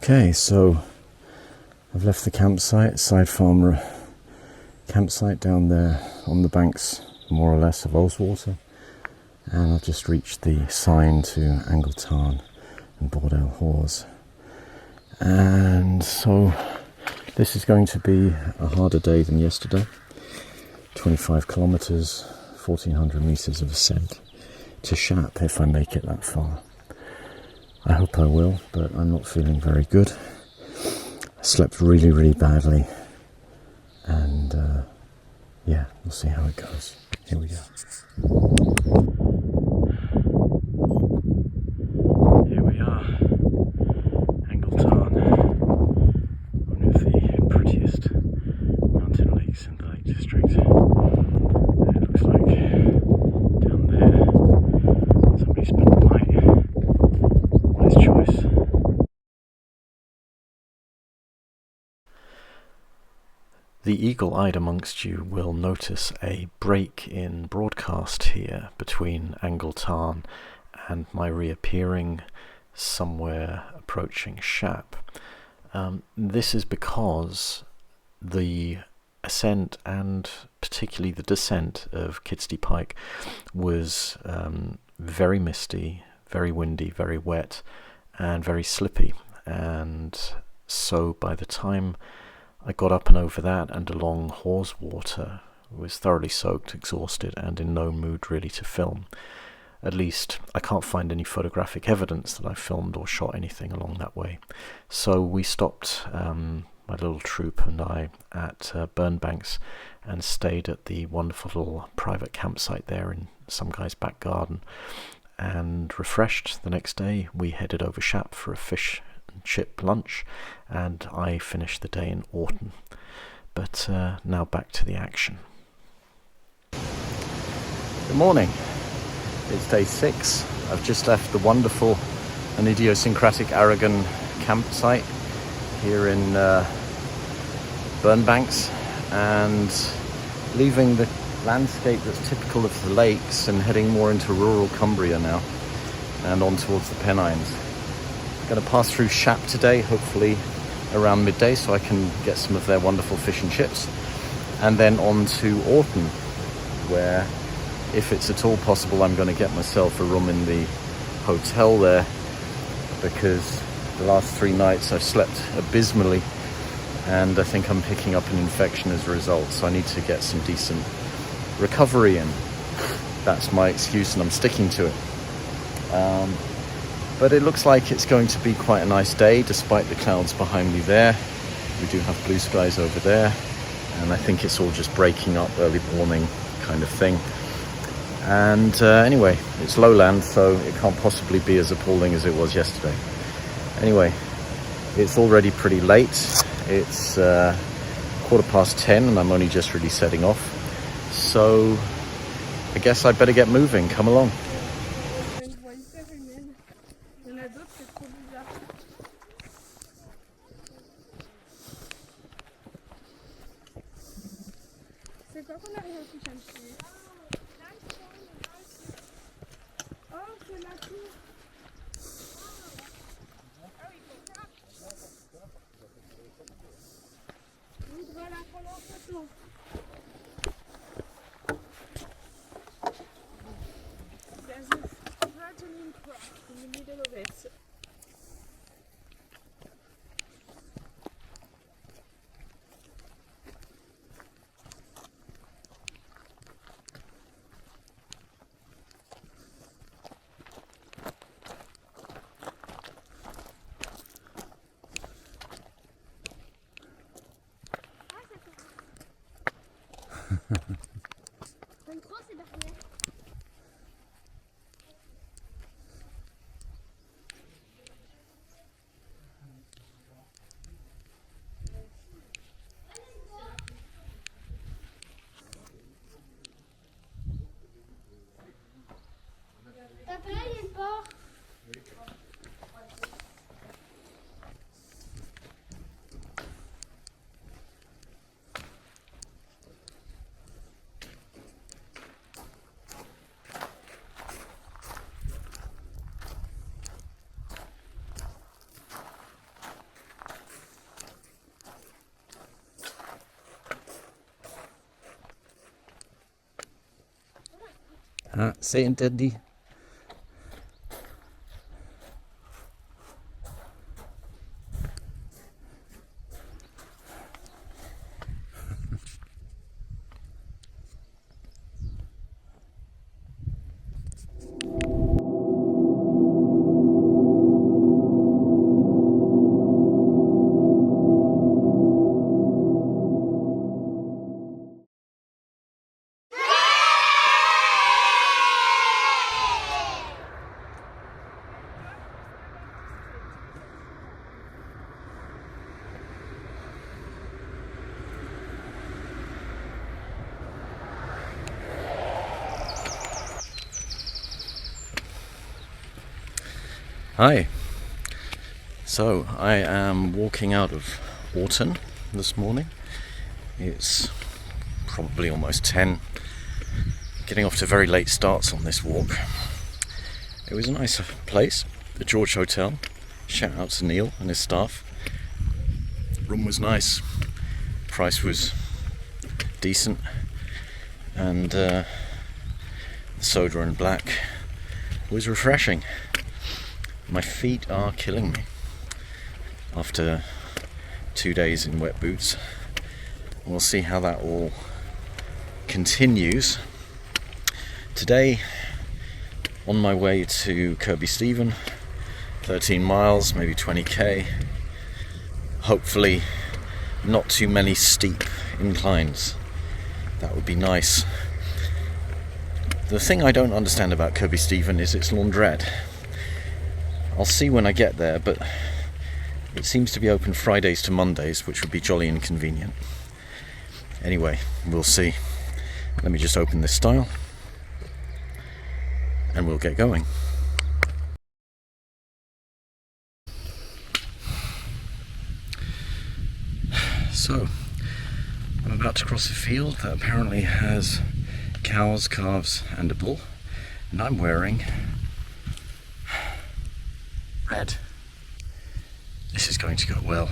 Okay, so I've left the campsite, side farm campsite down there on the banks, more or less, of Ullswater, and I've just reached the sign to Angletarn and Borrowdale Hawes. And so this is going to be a harder day than yesterday. 25 kilometres, 1400 metres of ascent to Shap if I make it that far. I hope I will, but I'm not feeling very good. I slept really, really badly, and yeah, we'll see how it goes. Here we go. Here we are, Angletarn, one of the prettiest mountain lakes in the Lake District. It looks like down there somebody spent the night. Nice choice. The eagle-eyed amongst you will notice a break in broadcast here between Angletarn and my reappearing somewhere approaching Shap. This is because the ascent and particularly the descent of Kirkby Pike was very misty, very windy, very wet, and very slippy. And so by the time I got up and over that and along Haweswater, I was thoroughly soaked, exhausted, and in no mood really to film. At least I can't find any photographic evidence that I filmed or shot anything along that way. So we stopped, my little troop and I, at Burnbanks and stayed at the wonderful little private campsite there in some guy's back garden. And refreshed, the next day we headed over Shap for a fish and chip lunch, and I finished the day in Orton. But now back to the action. Good morning. It's day 6. I've just left the wonderful and idiosyncratic Aragon campsite here in Burnbanks, and leaving the landscape that's typical of the lakes and heading more into rural Cumbria now and on towards the Pennines. Going to pass through Shap today, hopefully around midday, so I can get some of their wonderful fish and chips, and then on to Orton, where, if it's at all possible, I'm going to get myself a room in the hotel there, because the last 3 nights I've slept abysmally and I think I'm picking up an infection as a result, so I need to get some decent recovery in. That's my excuse and I'm sticking to it. But it looks like it's going to be quite a nice day despite the clouds behind me there. We do have blue skies over there, and I think it's all just breaking up, early morning kind of thing. And anyway, it's lowland, so it can't possibly be as appalling as it was yesterday. Anyway, it's already pretty late. It's 10:15 and I'm only just really setting off. So I guess I'd better get moving. Come along. Say it, Daddy. Hi. So I am walking out of Wharton this morning. It's probably almost 10. Getting off to very late starts on this walk. It was a nice place, the George Hotel. Shout out to Neil and his staff. Room was nice. Price was decent. And the soda and black was refreshing. My feet are killing me after 2 days in wet boots. We'll see how that all continues. Today, on my way to Kirkby Stephen, 13 miles, maybe 20k. Hopefully not too many steep inclines. That would be nice. The thing I don't understand about Kirkby Stephen is its laundrette. I'll see when I get there, but it seems to be open Fridays to Mondays, which would be jolly inconvenient. Anyway, we'll see. Let me just open this style and we'll get going. So, I'm about to cross a field that apparently has cows, calves and a bull, and I'm wearing red. This is going to go well.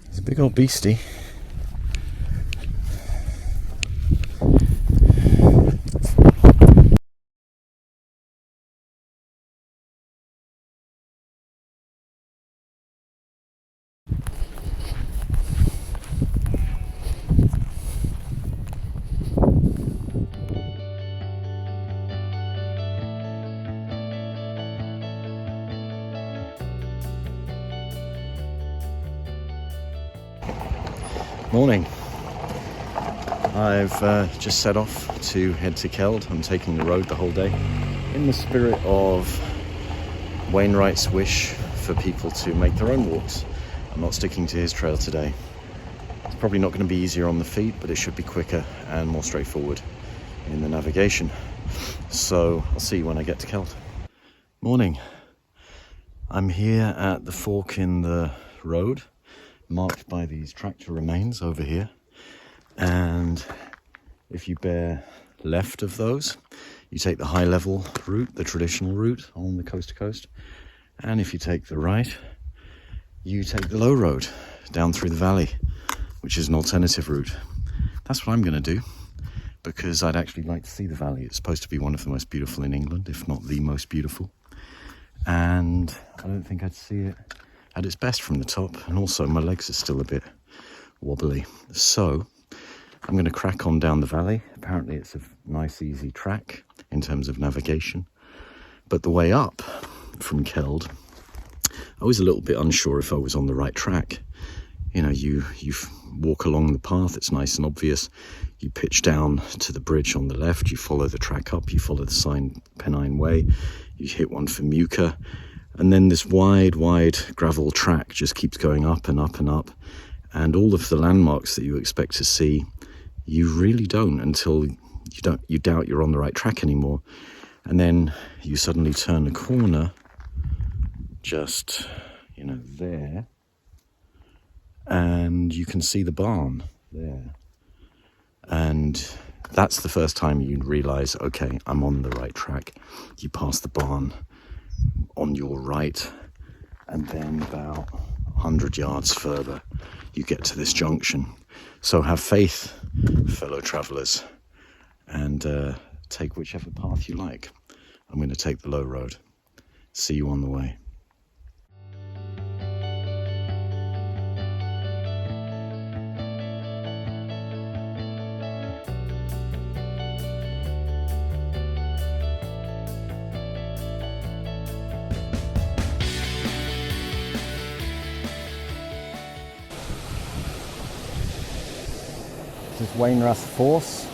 It's a big old beastie. Morning. I've just set off to head to Keld. I'm taking the road the whole day in the spirit of Wainwright's wish for people to make their own walks. I'm not sticking to his trail today. It's probably not going to be easier on the feet, but it should be quicker and more straightforward in the navigation. So I'll see you when I get to Keld. Morning. I'm here at the fork in the road, marked by these tractor remains over here, and if you bear left of those, you take the high level route, the traditional route on the coast to coast, and if you take the right, you take the low road down through the valley, which is an alternative route. That's what I'm going to do, because I'd actually like to see the valley. It's supposed to be one of the most beautiful in England, if not the most beautiful, and I don't think I'd see it at its best from the top, and also my legs are still a bit wobbly. So I'm going to crack on down the valley. Apparently it's a nice easy track in terms of navigation, but the way up from Keld, I was a little bit unsure if I was on the right track. You know, you walk along the path, it's nice and obvious. You pitch down to the bridge on the left, you follow the track up, you follow the sign Pennine Way, you hit one for Muka, and then this wide gravel track just keeps going up and up and up. And all of the landmarks that you expect to see, you really don't until you doubt you're on the right track anymore. And then you suddenly turn a corner, just, you know, there, and you can see the barn there. And that's the first time you realize, okay, I'm on the right track. You pass the barn on your right, and then about 100 yards further you get to this junction. So have faith, fellow travellers, and take whichever path you like. I'm going to take the low road. See you on the way. This is Wainwright Force.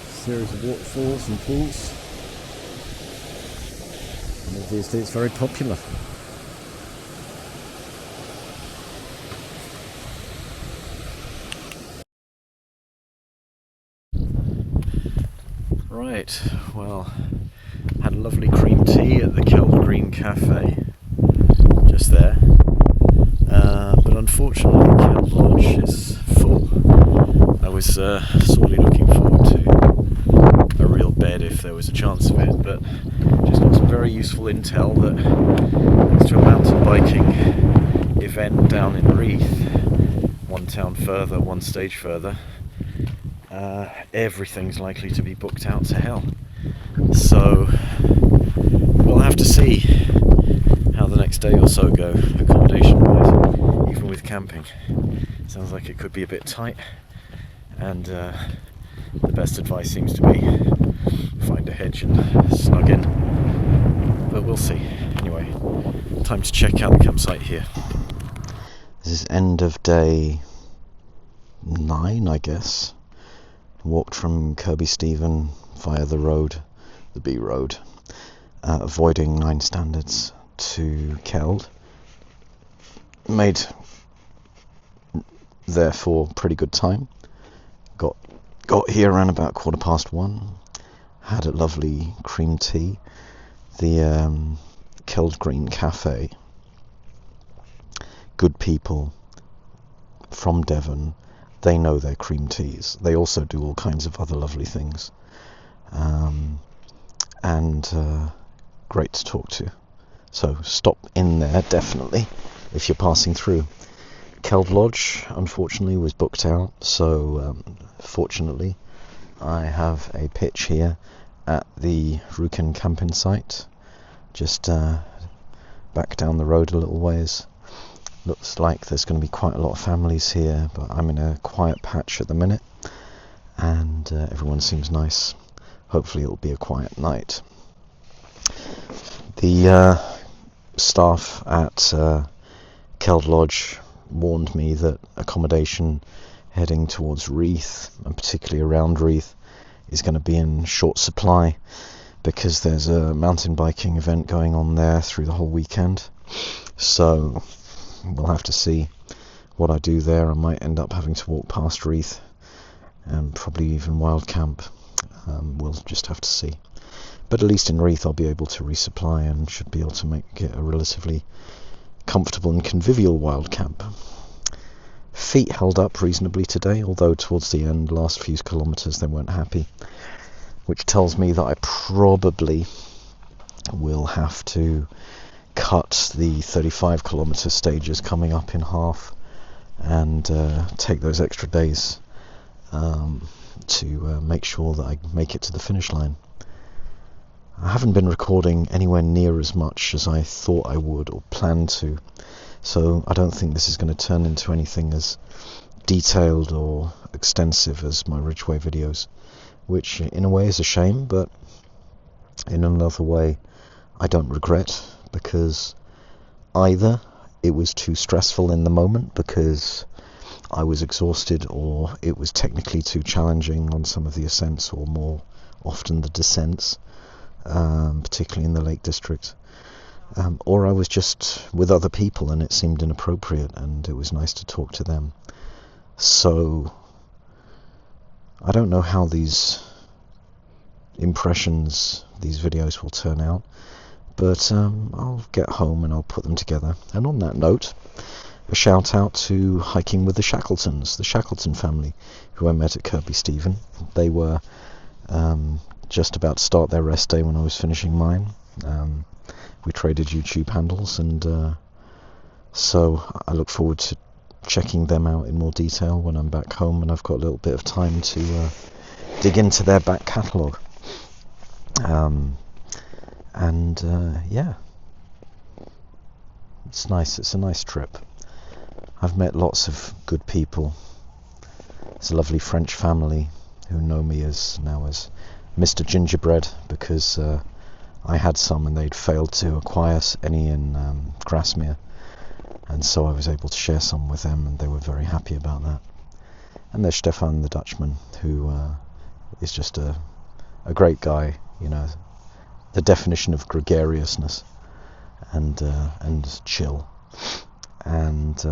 Series of waterfalls and pools. And obviously it's very popular. Right, well, had a lovely cream tea at the Keld Green Cafe just there. But unfortunately Keld Lodge is full. I was sorely looking forward to a real bed if there was a chance of it, but just got some very useful intel that thanks to a mountain biking event down in Reeth, one town further, one stage further, everything's likely to be booked out to hell. So we'll have to see how the next day or so go, accommodation wise, even with camping. Sounds like it could be a bit tight, and the best advice seems to be find a hedge and snug in, but we'll see. Anyway, time to check out the campsite here. This is end of day 9, I guess. Walked from Kirkby Stephen via the road, the B road, avoiding 9 standards to Keld. Made therefore pretty good time. Got here around about 1:15. Had a lovely cream tea. The Keld Green Cafe. Good people from Devon. They know their cream teas. They also do all kinds of other lovely things. And great to talk to. So stop in there, definitely, if you're passing through. Keld Lodge, unfortunately, was booked out. So, fortunately, I have a pitch here at the Thru-Hike camping site. Just back down the road a little ways. Looks like there's going to be quite a lot of families here, but I'm in a quiet patch at the minute, and everyone seems nice. Hopefully it'll be a quiet night. The staff at Keld Lodge warned me that accommodation heading towards Reeth, and particularly around Reeth, is going to be in short supply because there's a mountain biking event going on there through the whole weekend. So we'll have to see what I do there. I might end up having to walk past Reeth and probably even wild camp. We'll just have to see. But at least in Reeth I'll be able to resupply and should be able to make it a relatively comfortable and convivial wild camp. Feet held up reasonably today, although towards the end, last few kilometres, they weren't happy, which tells me that I probably will have to cut the 35 kilometre stages coming up in half and take those extra days to make sure that I make it to the finish line. I haven't been recording anywhere near as much as I thought I would or planned to, so I don't think this is going to turn into anything as detailed or extensive as my Ridgeway videos, which in a way is a shame, but in another way I don't regret, because either it was too stressful in the moment because I was exhausted, or it was technically too challenging on some of the ascents, or more often the descents, particularly in the Lake District, or I was just with other people and it seemed inappropriate and it was nice to talk to them. So I don't know how these impressions, these videos will turn out, but I'll get home and I'll put them together. And on that note, a shout out to Hiking with the Shackletons, the Shackleton family, who I met at Kirkby Stephen. They were just about to start their rest day when I was finishing mine. We traded YouTube handles, and So I look forward to checking them out in more detail when I'm back home and I've got a little bit of time to dig into their back catalogue. Yeah, it's nice. It's a nice trip. I've met lots of good people. There's a lovely French family who know me as Mr. Gingerbread, because I had some and they'd failed to acquire any in Grasmere, and so I was able to share some with them and they were very happy about that. And there's Stefan the Dutchman, who is just a great guy, the definition of gregariousness and chill. And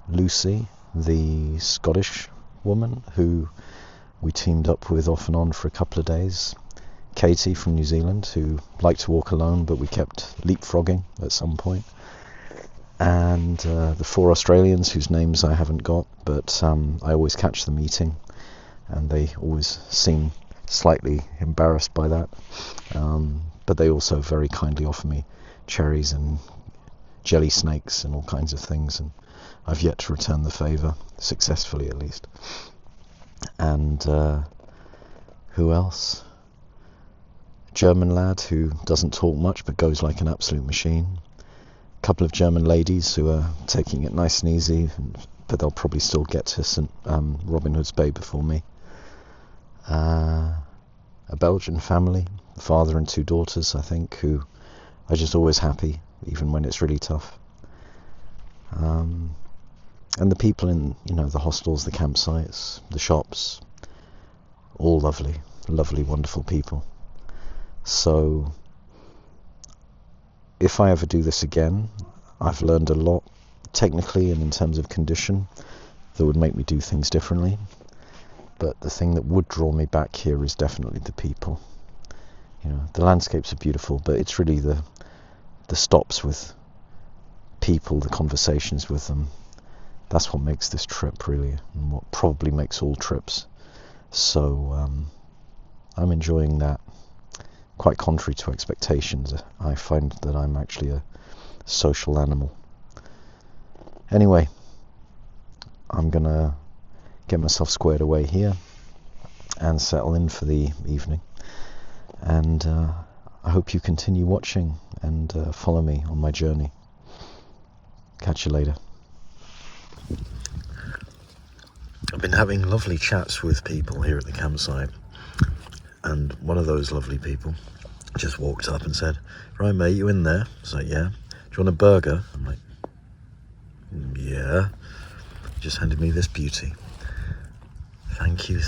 Lucy, the Scottish woman who we teamed up with off and on for a couple of days. Katie from New Zealand, who liked to walk alone, but we kept leapfrogging at some point. And the 4 Australians whose names I haven't got, but I always catch them eating, and they always seem slightly embarrassed by that. But they also very kindly offer me cherries and jelly snakes and all kinds of things, and I've yet to return the favour, successfully at least. And who else? German lad who doesn't talk much but goes like an absolute machine. A couple of German ladies who are taking it nice and easy, but they'll probably still get to St. Robin Hood's Bay before me. A Belgian family, father and 2 daughters, I think, who are just always happy, even when it's really tough. And the people in, the hostels, the campsites, the shops, all lovely, wonderful people. So if I ever do this again, I've learned a lot technically and in terms of condition that would make me do things differently. But the thing that would draw me back here is definitely the people. The landscapes are beautiful, but it's really the stops with people, the conversations with them. That's what makes this trip, really, and what probably makes all trips. So I'm enjoying that. Quite contrary to expectations, I find that I'm actually a social animal. Anyway, I'm gonna get myself squared away here and settle in for the evening. And I hope you continue watching and follow me on my journey. Catch you later. I've been having lovely chats with people here at the campsite, and one of those lovely people just walked up and said, "Right, mate, you in there?" I was like, "Yeah." "Do you want a burger?" I'm like, "Yeah." Just handed me this beauty. Thank you.